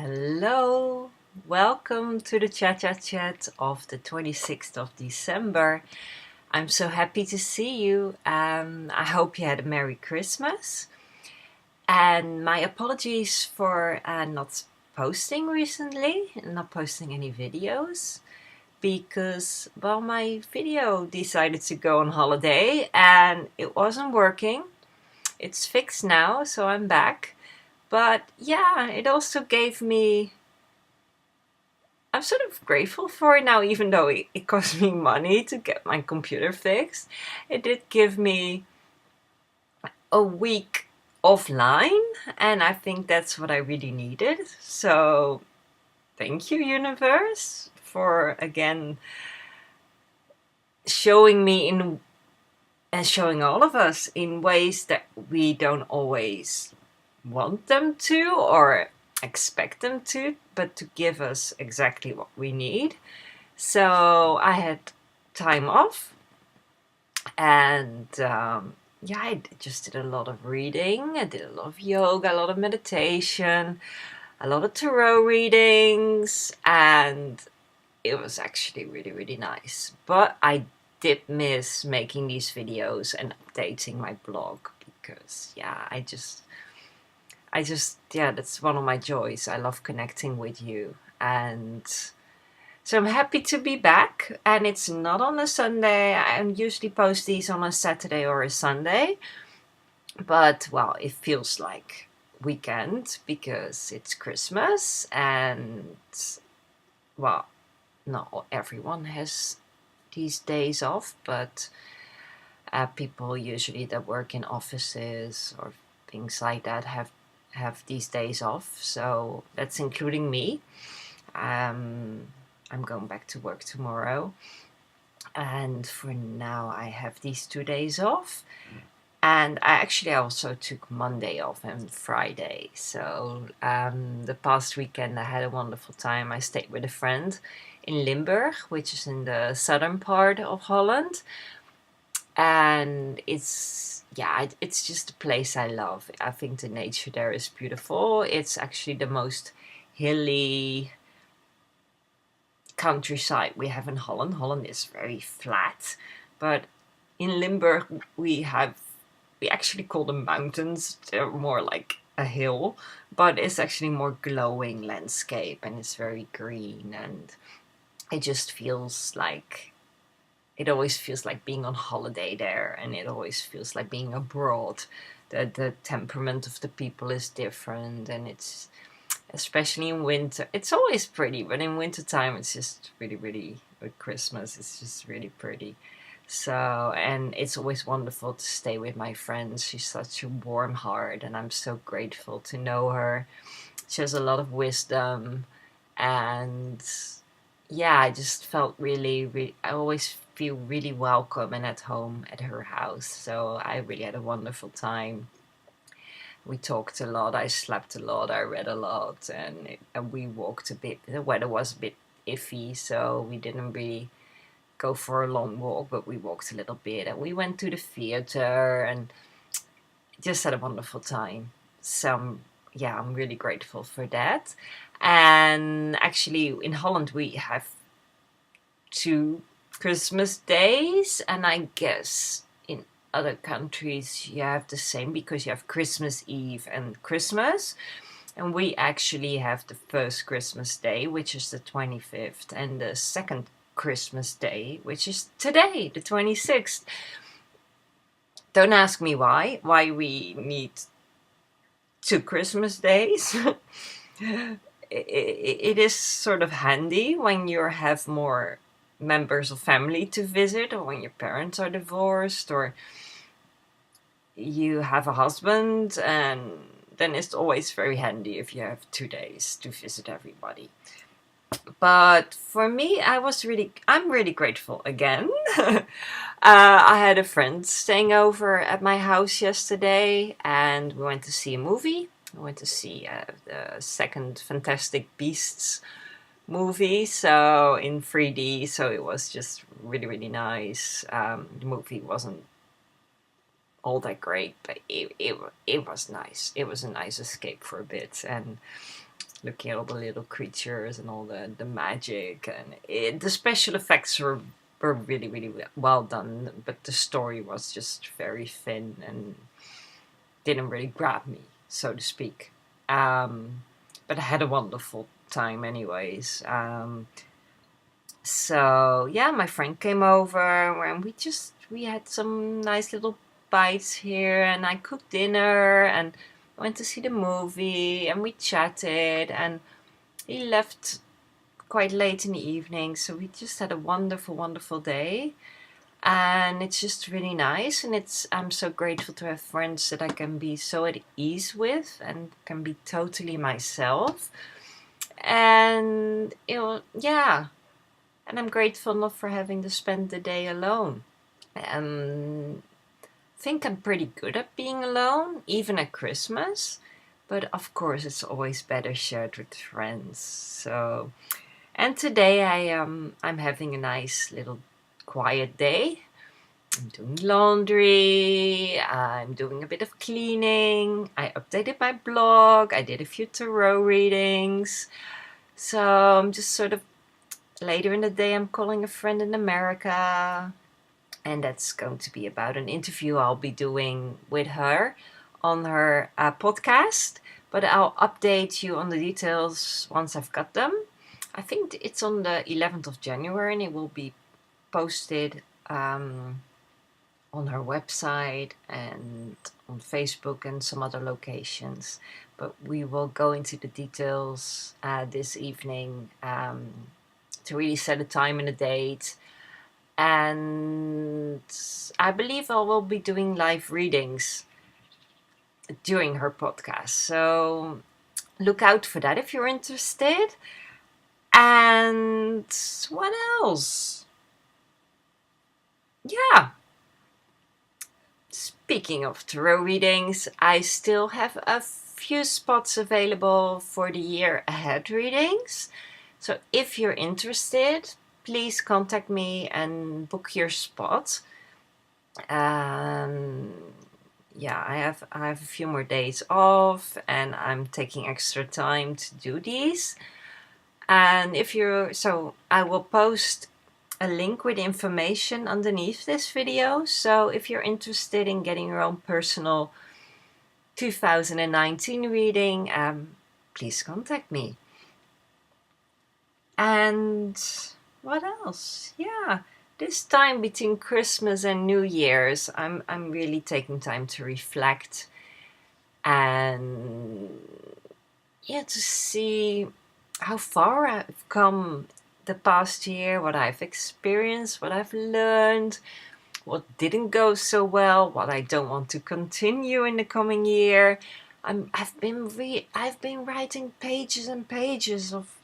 Hello, welcome to the ChaChaChat of the 26th of December. I'm so happy to see you. I hope you had a Merry Christmas. And my apologies for not posting recently, not posting any videos, because, well, my video decided to go on holiday and it wasn't working. It's fixed now, so I'm back. But yeah, it also gave me I'm sort of grateful for it now, even though it cost me money to get my computer fixed. It did give me a week offline, and I think that's what I really needed. So, thank you, universe, for again showing me in and showing all of us in ways that we don't always want them to or expect them to, but to give us exactly what we need. So I had time off, and yeah, just did a lot of reading. I did a lot of yoga, a lot of meditation, a lot of tarot readings, and it was actually really, really nice. But I did miss making these videos and updating my blog because, yeah, yeah, that's one of my joys. I love connecting with you, and so I'm happy to be back, and it's not on a Sunday. I usually post these on a Saturday or a Sunday, but well, it feels like weekend because it's Christmas, and well, not everyone has these days off, but people usually that work in offices or things like that have these days off. So that's including me. I'm going back to work tomorrow, and for now I have these 2 days off. And I actually also took Monday off and Friday. So the past weekend I had a wonderful time. I stayed with a friend in Limburg, which is in the southern part of Holland. And it's just a place I love. I think the nature there is beautiful. It's actually the most hilly countryside we have in Holland. Holland is very flat, but in Limburg we actually call them mountains. They're more like a hill, but it's actually more glowing landscape, and it's very green, and it just feels like it always feels like being on holiday there, and it always feels like being abroad. The temperament of the people is different, and it's especially in winter. It's always pretty, but in wintertime it's just really, really, with Christmas, it's just really pretty. So, and it's always wonderful to stay with my friends. She's such a warm heart, and I'm so grateful to know her. She has a lot of wisdom, and yeah, I just felt I always feel really welcome and at home at her house. So I really had a wonderful time. We talked a lot, I slept a lot, I read a lot, and we walked a bit. The weather was a bit iffy, so we didn't really go for a long walk, but we walked a little bit, and we went to the theater and just had a wonderful time. So yeah, I'm really grateful for that. And actually, in Holland, we have 2 Christmas days, and I guess in other countries you have the same because you have Christmas Eve and Christmas. And we actually have the first Christmas day, which is the 25th, and the second Christmas day, which is today, the 26th. Don't ask me why we need 2 Christmas days. It is sort of handy when you have more members of family to visit, or when your parents are divorced, or you have a husband, and then it's always very handy if you have 2 days to visit everybody. But for me, I'm really grateful again. I had a friend staying over at my house yesterday, and we went to see a movie. We went to see the second Fantastic Beasts movie, so in 3D. So it was just really, really nice. The movie wasn't all that great, but it was nice. It was a nice escape for a bit, and looking at all the little creatures and all the magic, and the special effects were really, really well done, but the story was just very thin and didn't really grab me, so to speak. But I had a wonderful time anyways. So yeah, my friend came over and we had some nice little bites here, and I cooked dinner and went to see the movie, and we chatted, and he left quite late in the evening, so we just had a wonderful, wonderful day. And it's just really nice, and I'm so grateful to have friends that I can be so at ease with and can be totally myself. And yeah, and I'm grateful not for having to spend the day alone. I think I'm pretty good at being alone, even at Christmas. But of course, it's always better shared with friends. So, and today I'm having a nice little quiet day. I'm doing laundry, I'm doing a bit of cleaning, I updated my blog, I did a few tarot readings. So I'm just sort of later in the day, I'm calling a friend in America, and that's going to be about an interview I'll be doing with her on her podcast. But I'll update you on the details once I've got them. I think it's on the 11th of January, and it will be posted on her website and on Facebook and some other locations. But we will go into the details this evening to really set a time and a date. And I believe I will be doing live readings during her podcast. So look out for that if you're interested. And what else? Yeah. Speaking of tarot readings, I still have a few spots available for the year ahead readings. So if you're interested, please contact me and book your spot. Yeah, I have a few more days off, and I'm taking extra time to do these. And I will post a link with information underneath this video. So if you're interested in getting your own personal 2019 reading, please contact me. And what else? Yeah, this time between Christmas and New Year's, I'm really taking time to reflect and to see how far I've come the past year, what I've experienced, what I've learned, what didn't go so well, what I don't want to continue in the coming year. I've been writing pages and pages of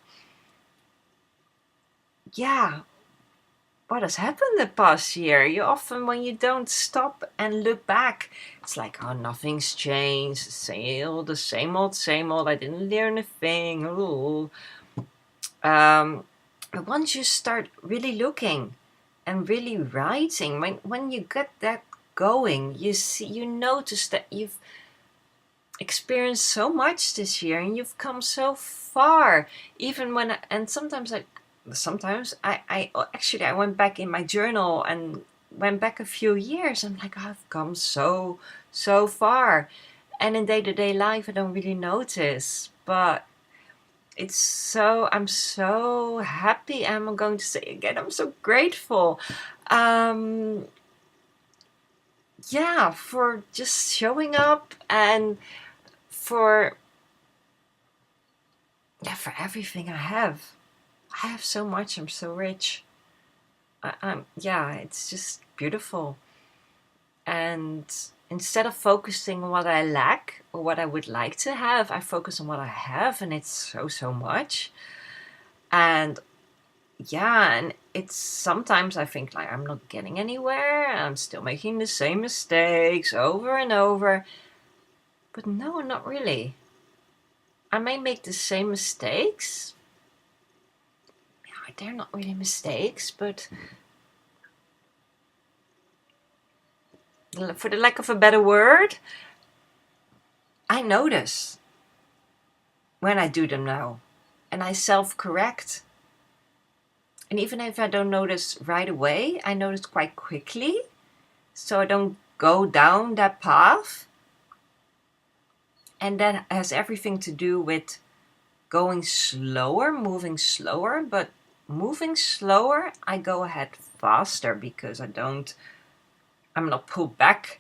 what has happened the past year. You often, when you don't stop and look back, it's like, oh, nothing's changed. The same old, same old. I didn't learn a thing. Ooh. But once you start really looking and really writing, when you get that going, you notice that you've experienced so much this year and you've come so far. Even when sometimes I actually went back in my journal and went back a few years. I'm like, oh, I've come so far. And in day-to-day life, I don't really notice, but I'm so happy. I'm going to say again, I'm so grateful. For just showing up and for everything I have. I have so much. I'm so rich. It's just beautiful. And instead of focusing on what I lack or what I would like to have, I focus on what I have, and it's so much. And and it's sometimes I think like I'm not getting anywhere. I'm still making the same mistakes over and over. But no, not really. I may make the same mistakes. They're not really mistakes, but for the lack of a better word, I notice. when I do them now. And I self-correct. And even if I don't notice right away, I notice quite quickly. So I don't go down that path. And that has everything to do with going slower, moving slower. But moving slower, I go ahead faster because I'm not pulled back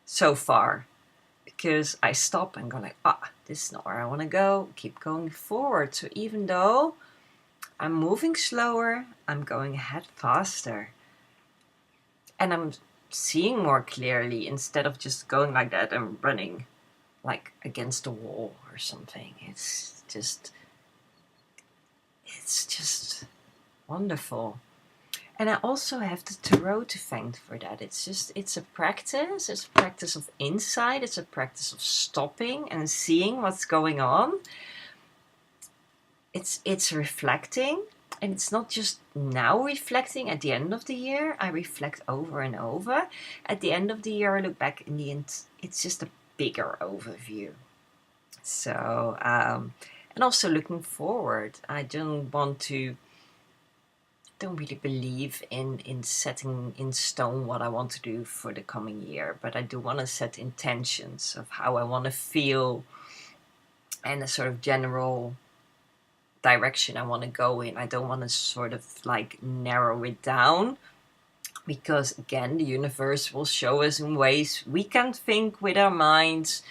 so far. Because I stop and go like, this is not where I want to go. Keep going forward. So even though I'm moving slower, I'm going ahead faster. And I'm seeing more clearly instead of just going like that and running like against a wall or something. It's just wonderful. And I also have the tarot to thank for that. It's a practice. It's a practice of insight. It's a practice of stopping and seeing what's going on. It's reflecting. And it's not just now reflecting at the end of the year. I reflect over and over. At the end of the year, I look back. In the end, it's just a bigger overview. So, and also looking forward. I don't really believe in setting in stone what I want to do for the coming year. But I do want to set intentions of how I want to feel and a sort of general direction I want to go in. I don't want to sort of like narrow it down, because again, the universe will show us in ways we can't think with our minds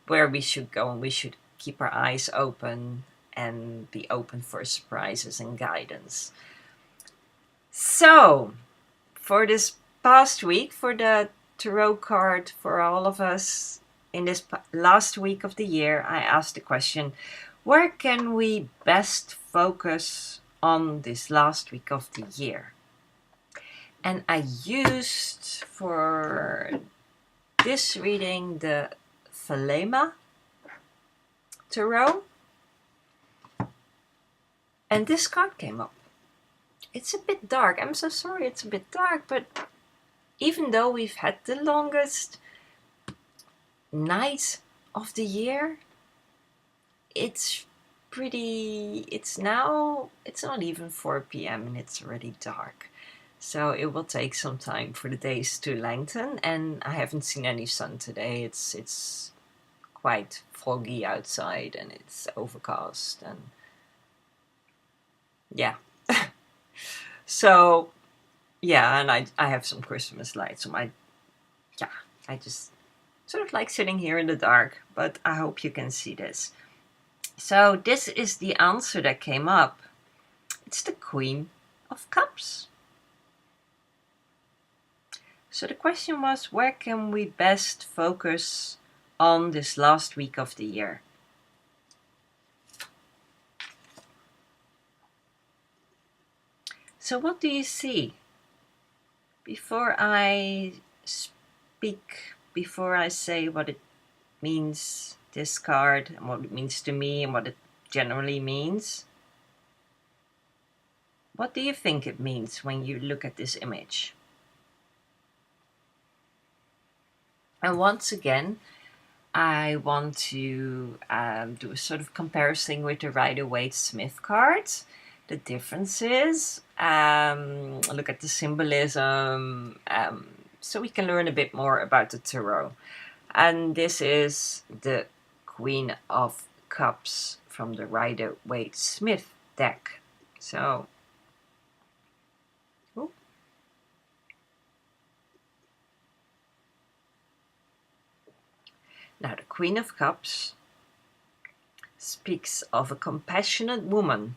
where we should go, and we should keep our eyes open and be open for surprises and guidance. So for this past week, for the tarot card for all of us in this last week of the year, I asked the question, where can we best focus on this last week of the year? And I used for this reading the Thelema Tarot. And this card came up. It's a bit dark. I'm so sorry it's a bit dark, but even though we've had the longest night of the year, it's not even 4 p.m. and it's already dark. So it will take some time for the days to lengthen, and I haven't seen any sun today. It's quite foggy outside and it's overcast, and yeah. So yeah, and I have some Christmas lights on I just sort of like sitting here in the dark, but I hope you can see this. So this is the answer that came up. It's the Queen of Cups. So the question was, where can we best focus on this last week of the year? So what do you see? Before I speak, before I say what it means, this card, and what it means to me and what it generally means, what do you think it means when you look at this image? And once again, I want to do a sort of comparison with the Rider-Waite-Smith cards. The differences, look at the symbolism, so we can learn a bit more about the tarot. And this is the Queen of Cups from the Rider-Waite-Smith deck. So, now the Queen of Cups speaks of a compassionate woman.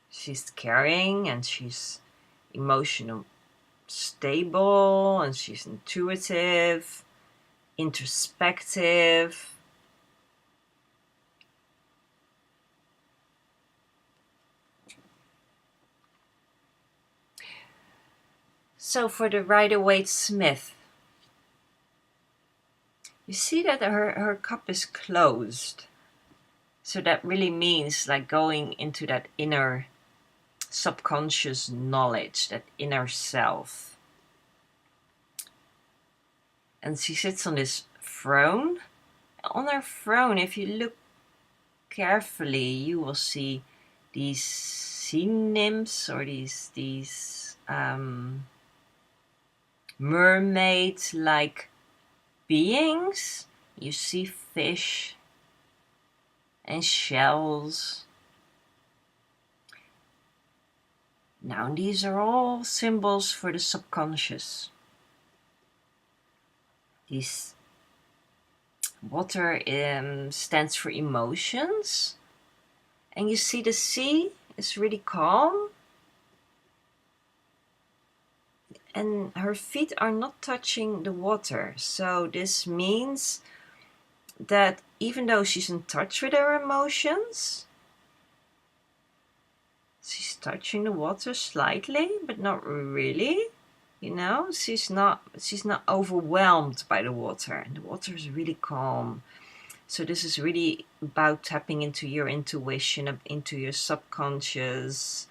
She's caring and she's emotional, stable, and she's intuitive, introspective. So for the Rider-Waite-Smith, you see that her cup is closed. So that really means like going into that inner subconscious knowledge, that inner self. And she sits on this throne, On her throne, if you look carefully, you will see these sea nymphs or these mermaid-like beings. You see fish and shells. Now, these are all symbols for the subconscious. These water stands for emotions. And you see the sea is really calm. And her feet are not touching the water. So this means that even though she's in touch with her emotions, she's touching the water slightly, but not really. You know, she's not overwhelmed by the water, and the water is really calm. So this is really about tapping into your intuition, into your subconscious.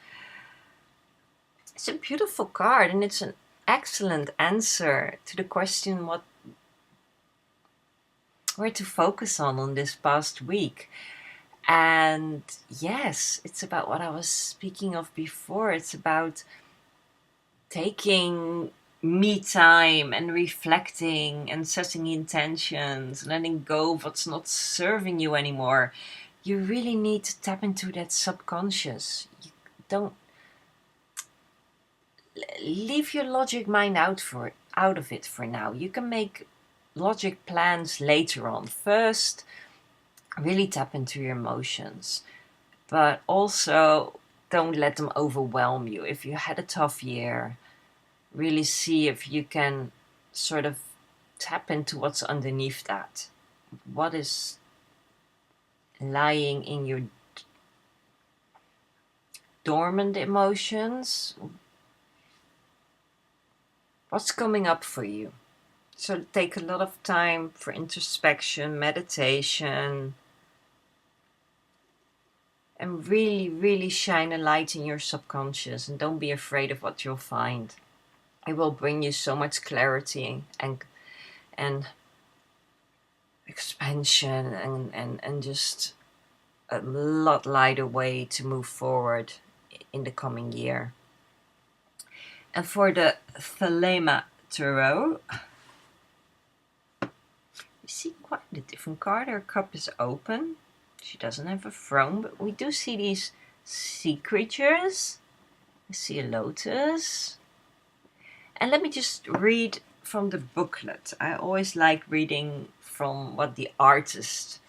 It's a beautiful card, and it's an excellent answer to the question where to focus on this past week. And yes, it's about what I was speaking of before. It's about taking me time and reflecting and setting intentions, letting go of what's not serving you anymore. You really need to tap into that subconscious. You don't leave your logic mind out of it for now. You can make logic plans later on. First, really tap into your emotions, but also don't let them overwhelm you. If you had a tough year, really see if you can sort of tap into what's underneath that. What is lying in your dormant emotions? What's coming up for you? So take a lot of time for introspection, meditation, and really, really shine a light in your subconscious, and don't be afraid of what you'll find. It will bring you so much clarity and expansion and just a lot lighter way to move forward in the coming year. And for the Thelema Tarot, you see quite a different card. Her cup is open. She doesn't have a throne, but we do see these sea creatures. I see a lotus. And let me just read from the booklet. I always like reading from what the artist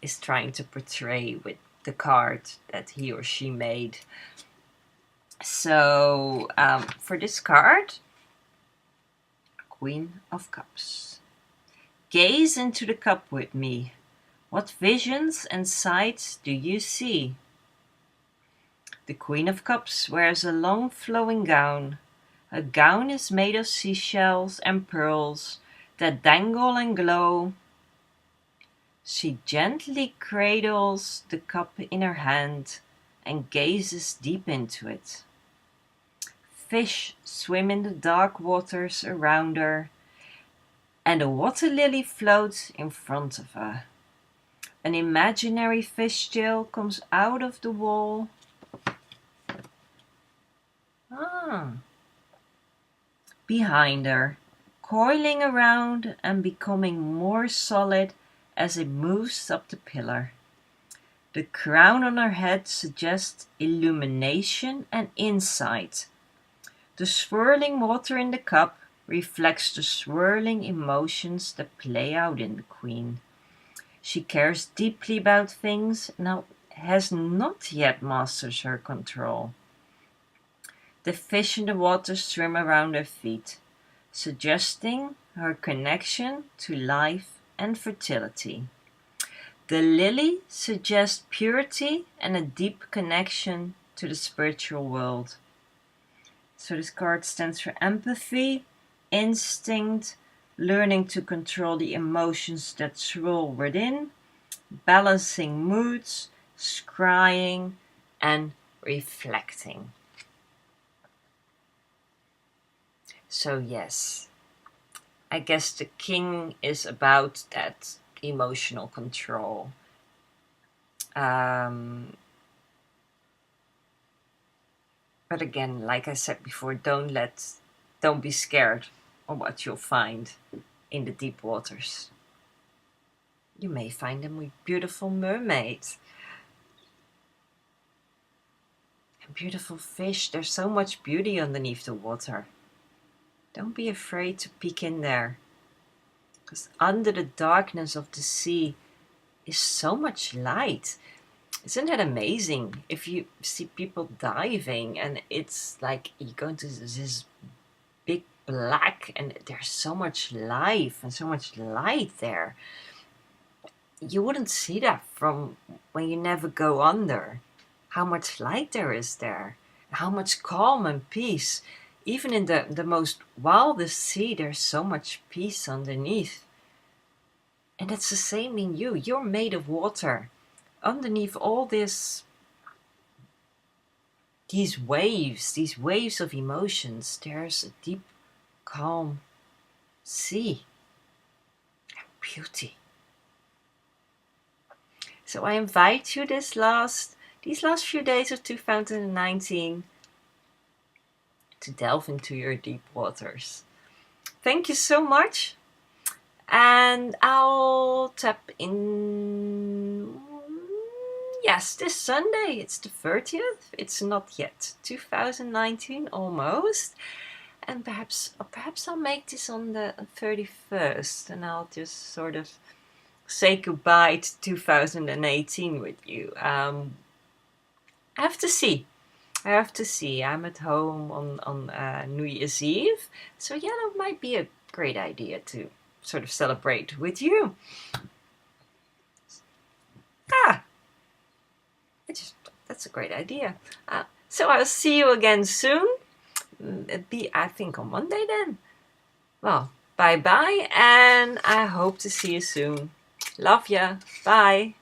is trying to portray with the card that he or she made. So for this card, Queen of Cups. Gaze into the cup with me. What visions and sights do you see? The Queen of Cups wears a long flowing gown. Her gown is made of seashells and pearls that dangle and glow. She gently cradles the cup in her hand and gazes deep into it. Fish swim in the dark waters around her, and a water lily floats in front of her. An imaginary fish tail comes out of the wall. Behind her, coiling around and becoming more solid as it moves up the pillar. The crown on her head suggests illumination and insight. The swirling water in the cup reflects the swirling emotions that play out in the Queen. She cares deeply about things and has not yet mastered her control. The fish in the water swim around her feet, suggesting her connection to life and fertility. The lily suggests purity and a deep connection to the spiritual world. So this card stands for empathy, instinct, learning to control the emotions that swirl within, balancing moods, scrying, and reflecting. So yes, I guess the king is about that emotional control. But again, like I said before, don't be scared of what you'll find in the deep waters. You may find them with beautiful mermaids and beautiful fish. There's so much beauty underneath the water. Don't be afraid to peek in there, because under the darkness of the sea is so much light. Isn't that amazing? If you see people diving and it's like you go into this big black and there's so much life and so much light there. You wouldn't see that from when you never go under. How much light there is there. How much calm and peace. Even in the most wildest sea, there's so much peace underneath. And that's the same in you. You're made of water. Underneath all these waves of emotions, there's a deep, calm sea and beauty. So I invite you these last few days of 2019 to delve into your deep waters. Thank you so much. And I'll tap in, yes, this Sunday. It's the 30th. It's not yet 2019, almost. And perhaps I'll make this on the 31st, and I'll just sort of say goodbye to 2018 with you. I have to see. I'm at home on New Year's Eve, so yeah, that might be a great idea to sort of celebrate with you. That's a great idea. So I'll see you again soon. I think on Monday then. Well, bye-bye, and I hope to see you soon. Love ya. Bye.